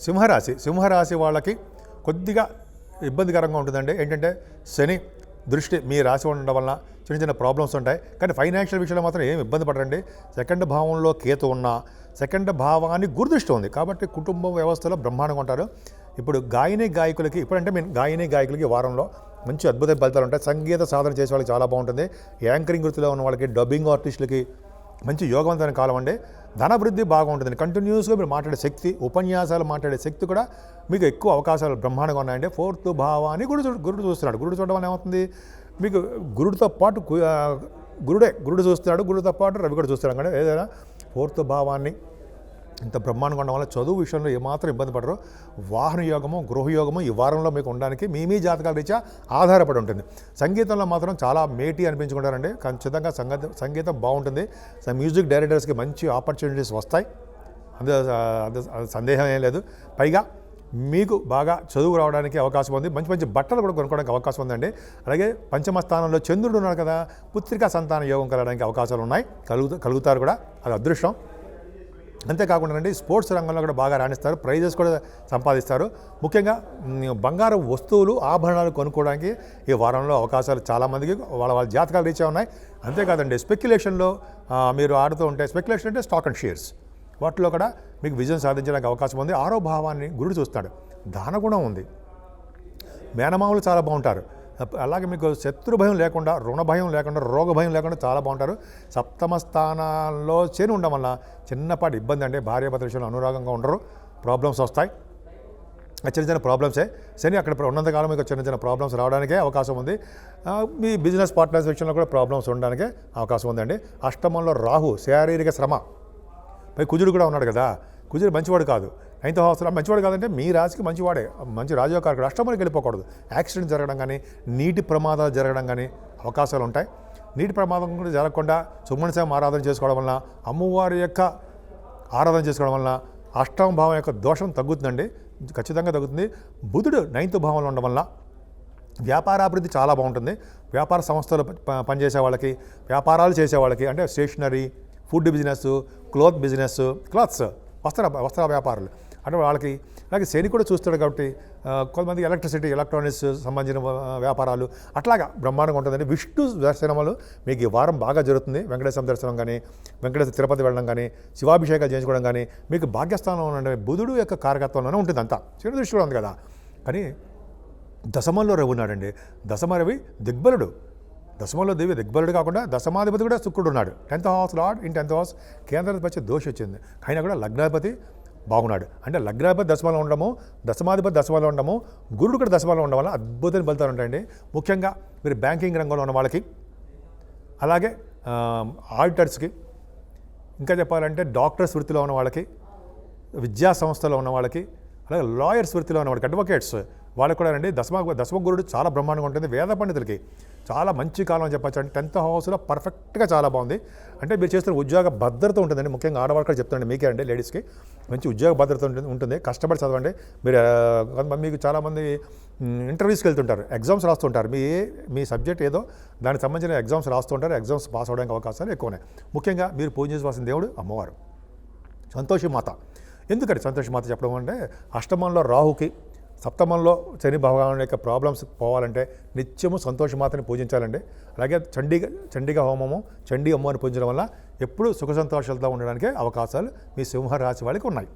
సింహరాశి వాళ్ళకి కొద్దిగా ఇబ్బందికరంగా ఉంటుందండి. ఏంటంటే శని దృష్టి మీ రాశి ఉండడం వలన చిన్న చిన్న ప్రాబ్లమ్స్ ఉంటాయి. కానీ ఫైనాన్షియల్ విషయంలో మాత్రం ఏం ఇబ్బంది పడరండి. సెకండ్ భావంలో కేతు ఉన్న సెకండ్ భావాన్ని గురుదృష్టి ఉంది కాబట్టి కుటుంబ వ్యవస్థలో బ్రహ్మాండంగా ఉంటారు. ఇప్పుడు గాయకులకి ఇప్పుడంటే మేము గాయకులకి వారంలో మంచి అద్భుతమైన ఫలితాలు ఉంటాయి. సంగీత సాధన చేసే వాళ్ళకి చాలా బాగుంటుంది. యాంకరింగ్ వృత్తిలో ఉన్న వాళ్ళకి, డబ్బింగ్ ఆర్టిస్టులకి మంచి యోగవంతమైన కాలం అండి. ధనవృద్ధి బాగుంటుంది. కంటిన్యూస్గా మీరు మాట్లాడే శక్తి, ఉపన్యాసాలు మాట్లాడే శక్తి కూడా మీకు ఎక్కువ అవకాశాలు బ్రహ్మాండంగా ఉన్నాయండి. ఫోర్త్ భావాన్ని గురుడు చూస్తున్నాడు. గురుడు చూడడం వల్ల ఏమవుతుంది, మీకు గురుడితో పాటు గురుడు చూస్తున్నాడు. గురుడితో పాటు రవి కూడా చూస్తున్నాడు. కానీ ఏదైనా ఫోర్త్ భావాన్ని ఇంత బ్రహ్మాండంగా ఉండడం వల్ల చదువు విషయంలో ఏమాత్రం ఇబ్బంది పడరు. వాహన యోగము, గృహయోగము ఈ వారంలో మీకు ఉండడానికి మీ జాతకాల రీత్యా ఆధారపడి ఉంటుంది. సంగీతంలో మాత్రం చాలా మేటి అనిపించుకుంటారండి. ఖచ్చితంగా సంగీతం బాగుంటుంది. మ్యూజిక్ డైరెక్టర్స్కి మంచి ఆపర్చునిటీస్ వస్తాయి, అది సందేహం ఏం లేదు. పైగా మీకు బాగా చదువు రావడానికి అవకాశం ఉంది. మంచి మంచి బట్టలు కూడా కొనుక్కోవడానికి అవకాశం ఉందండి. అలాగే పంచమ స్థానంలో చంద్రుడు ఉన్నాడు కదా, పుత్రికా సంతాన యోగం కలగడానికి అవకాశాలు ఉన్నాయి, కలుగుతారు కూడా, అది అదృష్టం. అంతేకాకుండా స్పోర్ట్స్ రంగంలో కూడా బాగా రాణిస్తారు, ప్రైజెస్ కూడా సంపాదిస్తారు. ముఖ్యంగా బంగారం వస్తువులు, ఆభరణాలు కొనుక్కోవడానికి ఈ వారంలో అవకాశాలు చాలామందికి వాళ్ళ జాతకాలు రీచ్ ఉన్నాయి. అంతేకాదండి స్పెక్యులేషన్లో మీరు ఆడుతూ ఉంటే, స్పెక్యులేషన్ అంటే స్టాక్ అండ్ షేర్స్, వాటిలో కూడా మీకు విజయం సాధించడానికి అవకాశం ఉంది. ఆరో భావాన్ని గురుడు చూస్తాడు. దానగుణం ఉంది. మేనమామలు చాలా బాగుంటారు. అలాగే మీకు శత్రు భయం లేకుండా, రుణ భయం లేకుండా, రోగ భయం లేకుండా చాలా బాగుంటారు. సప్తమ స్థానాల్లో శని ఉండడం వల్ల చిన్నపాటి ఇబ్బంది అంటే భార్యాభర్తల విషయంలో అనురాగంగా ఉండరు, ప్రాబ్లమ్స్ వస్తాయి. చిన్న చిన్న ప్రాబ్లమ్సే. శని అక్కడ ఉన్నంతకాలం మీకు చిన్న చిన్న ప్రాబ్లమ్స్ రావడానికే అవకాశం ఉంది. మీ బిజినెస్ పార్ట్నర్స్ విషయంలో కూడా ప్రాబ్లమ్స్ ఉండడానికే అవకాశం ఉందండి. అష్టమంలో రాహు, శారీరక శ్రమ. పై కుజుడు కూడా ఉన్నాడు కదా, కుజుడు మంచివాడు కాదు. 9th హౌస్లో మంచివాడు కాదంటే మీ రాశికి మంచివాడే, మంచి రాజయోగకారకుడు. అష్టమంలోకి వెళ్ళిపోకూడదు. యాక్సిడెంట్ జరగడం కానీ, నీటి ప్రమాదాలు జరగడం కానీ అవకాశాలు ఉంటాయి. నీటి ప్రమాదం కూడా జరగకుండా సుబ్రహ్మణ్య ఆరాధన చేసుకోవడం వలన, అమ్మవారి యొక్క ఆరాధన చేసుకోవడం వలన అష్టమ భావం యొక్క దోషం తగ్గుతుందండి, ఖచ్చితంగా తగ్గుతుంది. బుధుడు 9th భావంలో ఉండడం వల్ల వ్యాపారాభివృద్ధి చాలా బాగుంటుంది. వ్యాపార సంస్థలు పనిచేసే వాళ్ళకి, వ్యాపారాలు చేసే వాళ్ళకి, అంటే స్టేషనరీ, ఫుడ్ బిజినెస్, క్లాత్స్, వస్త్ర వ్యాపారాలు అంటే వాళ్ళకి. అలాగే శని కూడా చూస్తాడు కాబట్టి కొంతమంది ఎలక్ట్రిసిటీ, ఎలక్ట్రానిక్స్ సంబంధించిన వ్యాపారాలు అట్లాగా బ్రహ్మాండంగా ఉంటుందండి. విష్ణు దర్శనములు మీకు ఈ వారం బాగా జరుగుతుంది. వెంకటేశ్వర దర్శనం కానీ, వెంకటేశ్వర తిరుపతి వెళ్ళడం కానీ, శివాభిషేకాలు చేయించుకోవడం కానీ మీకు భాగ్యస్థానంలో ఉండే బుధుడు యొక్క కారకత్వంలోనే ఉంటుంది అంతా. శని దృష్టి కూడా ఉంది కదా. కానీ దశమంలో రవి ఉన్నాడండి. దశమ రవి దిగ్బలుడు. దశమంలో దేవి దిగ్బలుడు కాకుండా దశమాధిపతి కూడా శుక్రుడు ఉన్నాడు. 10th house lord in 10th house. కేంద్రాధిపతి దోషి వచ్చింది, అయినా కూడా లగ్నాధిపతి బాగున్నాడు. అంటే లగ్నాధిపతి దశమంలో ఉండడము, దశమాధిపతి దశమంలో ఉండడము, గురుడు కూడా దశమంలో ఉండడం వల్ల అద్భుతమైన ఫలితాలు ఉంటాయండి. ముఖ్యంగా మీరు బ్యాంకింగ్ రంగంలో ఉన్న వాళ్ళకి, అలాగే ఆడిటర్స్కి, ఇంకా చెప్పాలంటే డాక్టర్స్ వృత్తిలో ఉన్న వాళ్ళకి, విద్యా సంస్థలో ఉన్న వాళ్ళకి, అలాగే లాయర్స్ వృత్తిలో ఉన్న వాళ్ళకి, అడ్వకేట్స్ వాళ్ళకి కూడా అండి దశమ గురుడు చాలా బ్రహ్మాండంగా ఉంటుంది. వేద పండితులకి చాలా మంచి కాలం అని చెప్పచ్చు. అంటే 10th హౌస్లో పర్ఫెక్ట్గా చాలా బాగుంది. అంటే మీరు చేస్తున్న ఉద్యోగ భద్రత ఉంటుందండి. ముఖ్యంగా ఆడవాళ్ళకి కూడా చెప్తానండి, మీకే అండి, లేడీస్కి మంచి ఉద్యోగ భద్రత ఉంటుంది. కష్టపడి చదవండి. మీరు మీకు చాలామంది ఇంటర్వ్యూస్కి వెళ్తుంటారు, ఎగ్జామ్స్ రాస్తుంటారు. మీ సబ్జెక్ట్ ఏదో దానికి సంబంధించిన ఎగ్జామ్స్ రాస్తుంటారు. ఎగ్జామ్స్ పాస్ అవడానికి అవకాశాలు ఎక్కువనే. ముఖ్యంగా మీరు పూజ చేసుకోవాల్సిన దేవుడు అమ్మవారు సంతోషి మాత. ఎందుకంటే సంతోషి మాత చెప్పడం అంటే, అష్టమంలో రాహుకి, సప్తమంలో శని భగవాన్ యొక్క ప్రాబ్లమ్స్ పోవాలంటే నిత్యము సంతోషమాతని పూజించాలండి. అలాగే చండీగా హోమము, చండీ అమ్మని పూజించడం వల్ల ఎప్పుడూ సుఖ సంతోషాలతో ఉండడానికి అవకాశాలు మీ సింహరాశి వాళ్ళకి ఉన్నాయి.